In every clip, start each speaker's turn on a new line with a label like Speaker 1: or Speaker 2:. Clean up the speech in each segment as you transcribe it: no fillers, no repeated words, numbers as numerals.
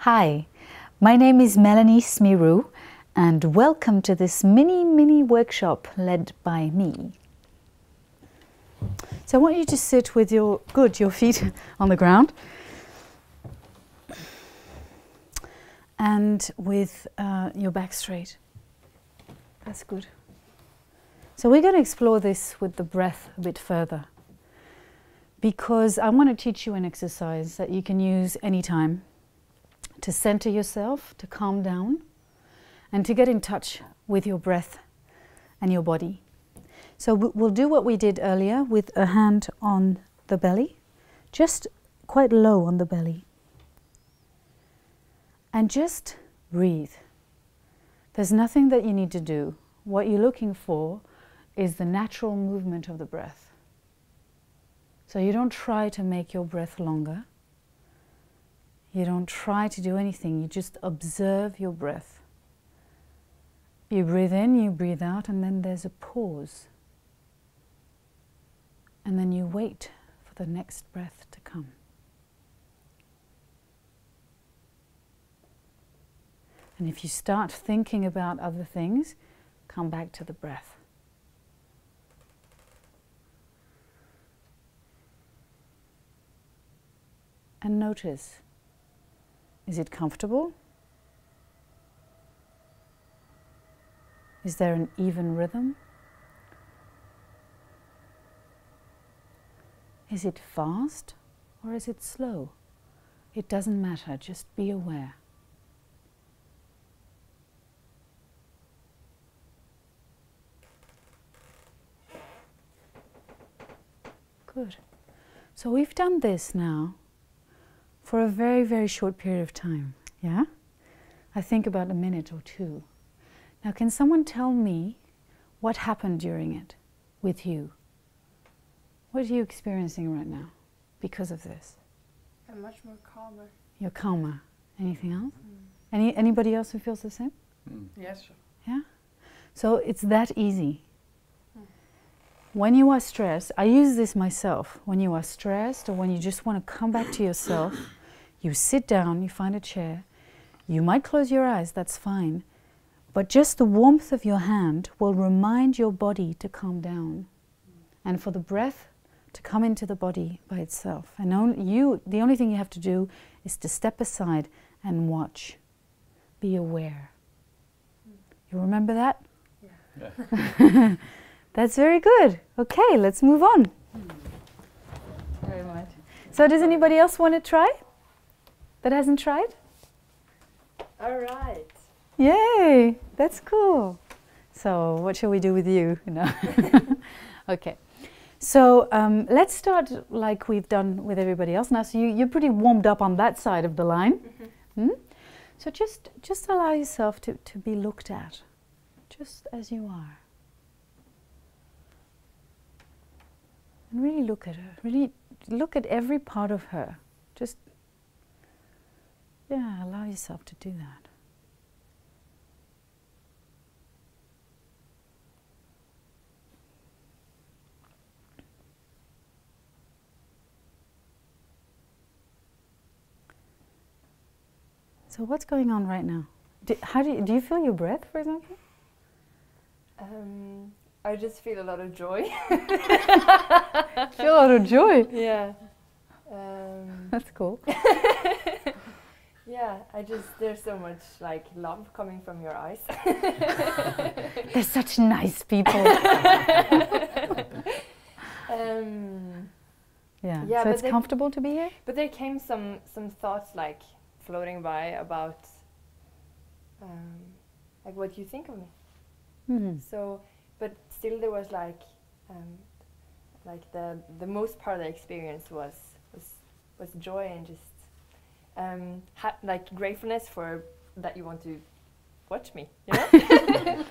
Speaker 1: Hi, my name is Melanie Smirou, and welcome to this mini workshop led by me. So I want you to sit with your feet on the ground and with your back straight. That's good. So we're going to explore this with the breath a bit further, because I want to teach you an exercise that you can use anytime to center yourself, to calm down, and to get in touch with your breath and your body. So we'll do what we did earlier with a hand on the belly, just quite low on the belly. And just breathe. There's nothing that you need to do. What you're looking for is the natural movement of the breath. So you don't try to make your breath longer. You don't try to do anything, you just observe your breath. You breathe in, you breathe out, and then there's a pause. And then you wait for the next breath to come. And if you start thinking about other things, come back to the breath. And notice. Is it comfortable? Is there an even rhythm? Is it fast or is it slow? It doesn't matter, just be aware. Good. So we've done this now for a very short period of time, yeah? I think about a minute or two. Now, can someone tell me what happened during it with you? What are you experiencing right now because of this?
Speaker 2: I'm much more calmer.
Speaker 1: You're calmer. Anything else? Anybody else who feels the same?
Speaker 2: Yes, sure.
Speaker 1: Yeah? So it's that easy. When you are stressed, I use this myself. When you are stressed or when you just want to come back to yourself, you sit down, you find a chair. You might close your eyes, that's fine. But just the warmth of your hand will remind your body to calm down and for the breath to come into the body by itself. And the only thing you have to do is to step aside and watch. Be aware. You remember that? Yeah. That's very good. Okay, let's move on. Very much. So does anybody else want to try that hasn't tried?
Speaker 2: All right.
Speaker 1: Yay, that's cool. So what shall we do with you? No. Okay. So let's start like we've done with everybody else. Now, so you're pretty warmed up on that side of the line. So just allow yourself to be looked at, just as you are. And really look at her, really look at every part of her. Just, yeah, allow yourself to do that. So what's going on right now? Do you feel your breath, for example?
Speaker 2: I just feel a lot of joy.
Speaker 1: Feel a lot of joy?
Speaker 2: Yeah.
Speaker 1: That's cool.
Speaker 2: Yeah, there's so much like love coming from your eyes.
Speaker 1: They're such nice people. Yeah, so it's comfortable to be here?
Speaker 2: But there came some thoughts like floating by about like what you think of me. So, but still there was like the most part of the experience was joy and just like gratefulness for that you want to watch me, you know?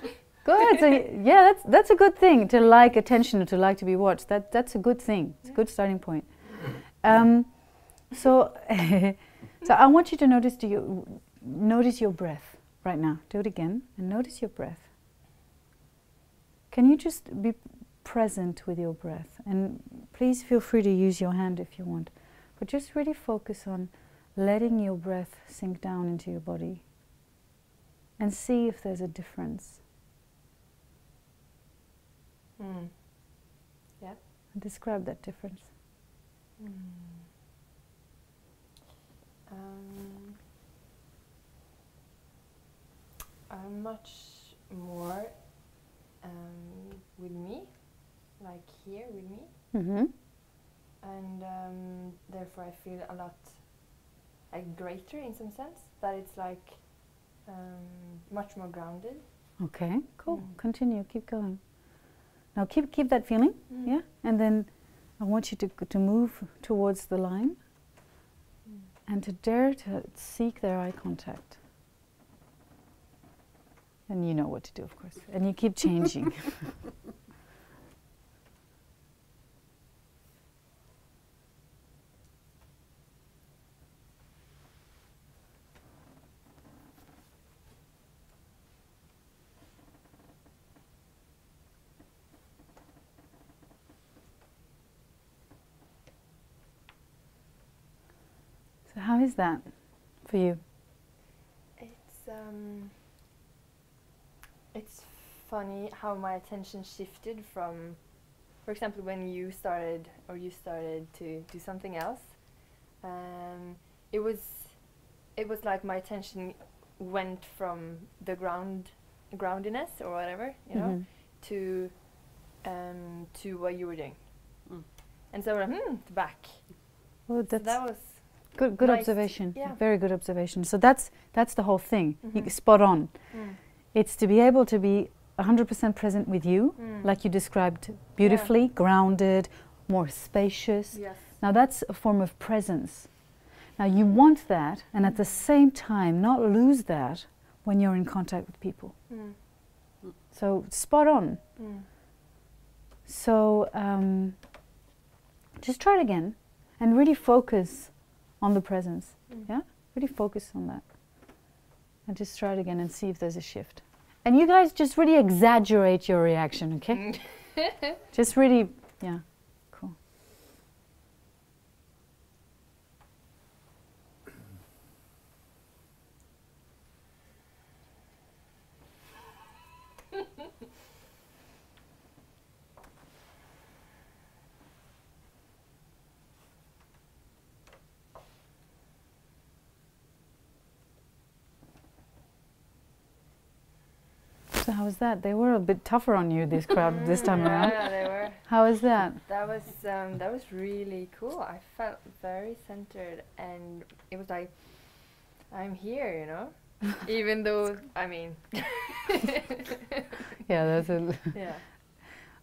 Speaker 1: Good. So yeah, that's a good thing, to like attention, to like to be watched. That's a good thing. It's a good starting point. So I want you to notice your breath right now. Do it again and notice your breath. Can you just be present with your breath? And please feel free to use your hand if you want. But just really focus on letting your breath sink down into your body and see if there's a difference.
Speaker 2: Yeah.
Speaker 1: Describe that difference.
Speaker 2: I'm much more with me, like here with me.
Speaker 1: Mm-hmm.
Speaker 2: And therefore I feel a lot like greater in some sense, that it's like much more grounded.
Speaker 1: Okay, cool. Continue, keep going. Now keep that feeling, yeah? And then I want you to move towards the line and to dare to seek their eye contact. And you know what to do, of course. And you keep changing. So how is that for you?
Speaker 2: It's funny how my attention shifted from, for example, when you started to do something else. It was like my attention went from the groundiness or whatever, you know, to what you were doing, and so back.
Speaker 1: Well,
Speaker 2: So that was
Speaker 1: good
Speaker 2: nice.
Speaker 1: observation.
Speaker 2: Yeah.
Speaker 1: Very good observation. So that's the whole thing. Spot on. It's to be able to be 100% present with you, like you described beautifully, grounded, more spacious.
Speaker 2: Yes.
Speaker 1: Now that's a form of presence. Now you want that, and at the same time not lose that when you're in contact with people. So spot on. So just try it again and really focus on the presence. Yeah? Really focus on that. And just try it again and see if there's a shift. And you guys just really exaggerate your reaction, okay? Just really, yeah, cool. So how was that? They were a bit tougher on you, this crowd, this time around.
Speaker 2: Yeah, they were.
Speaker 1: How was that?
Speaker 2: That was really cool. I felt very centered, and it was like, I'm here, you know? Even though, I mean...
Speaker 1: Yeah, that's a...
Speaker 2: Yeah.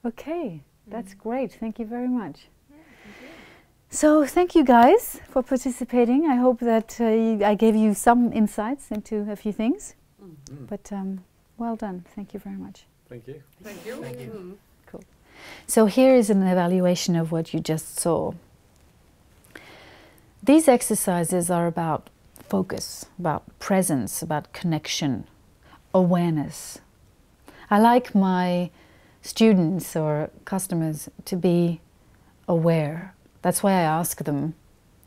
Speaker 1: Okay, that's great. Thank you very much.
Speaker 2: Thank you.
Speaker 1: So thank you guys for participating. I hope that I gave you some insights into a few things. But well done. Thank you very much.
Speaker 3: Thank you.
Speaker 4: Thank you.
Speaker 3: Thank you.
Speaker 1: Cool. So here is an evaluation of what you just saw. These exercises are about focus, about presence, about connection, awareness. I like my students or customers to be aware. That's why I ask them,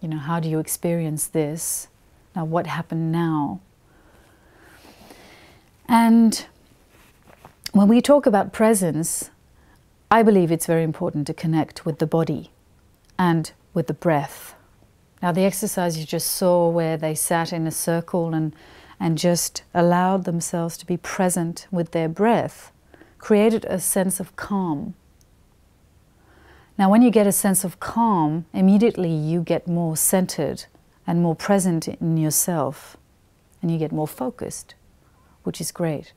Speaker 1: you know, how do you experience this? Now, what happened now? And when we talk about presence, I believe it's very important to connect with the body and with the breath. Now, the exercise you just saw where they sat in a circle and just allowed themselves to be present with their breath created a sense of calm. Now, when you get a sense of calm, immediately you get more centered and more present in yourself, and you get more focused, which is great.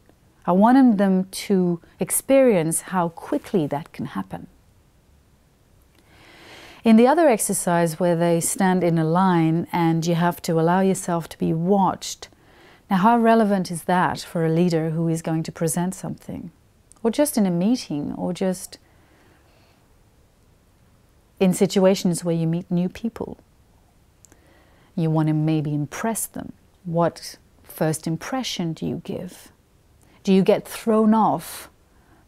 Speaker 1: I wanted them to experience how quickly that can happen. In the other exercise where they stand in a line and you have to allow yourself to be watched, now how relevant is that for a leader who is going to present something? Or just in a meeting, or just in situations where you meet new people. You want to maybe impress them. What first impression do you give? Do you get thrown off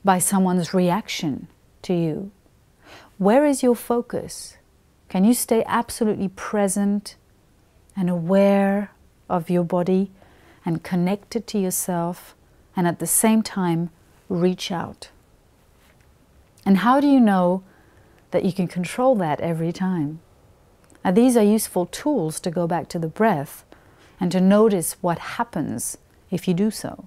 Speaker 1: by someone's reaction to you? Where is your focus? Can you stay absolutely present and aware of your body and connected to yourself, and at the same time reach out. And how do you know that you can control that every time? Now, these are useful tools to go back to the breath and to notice what happens if you do so.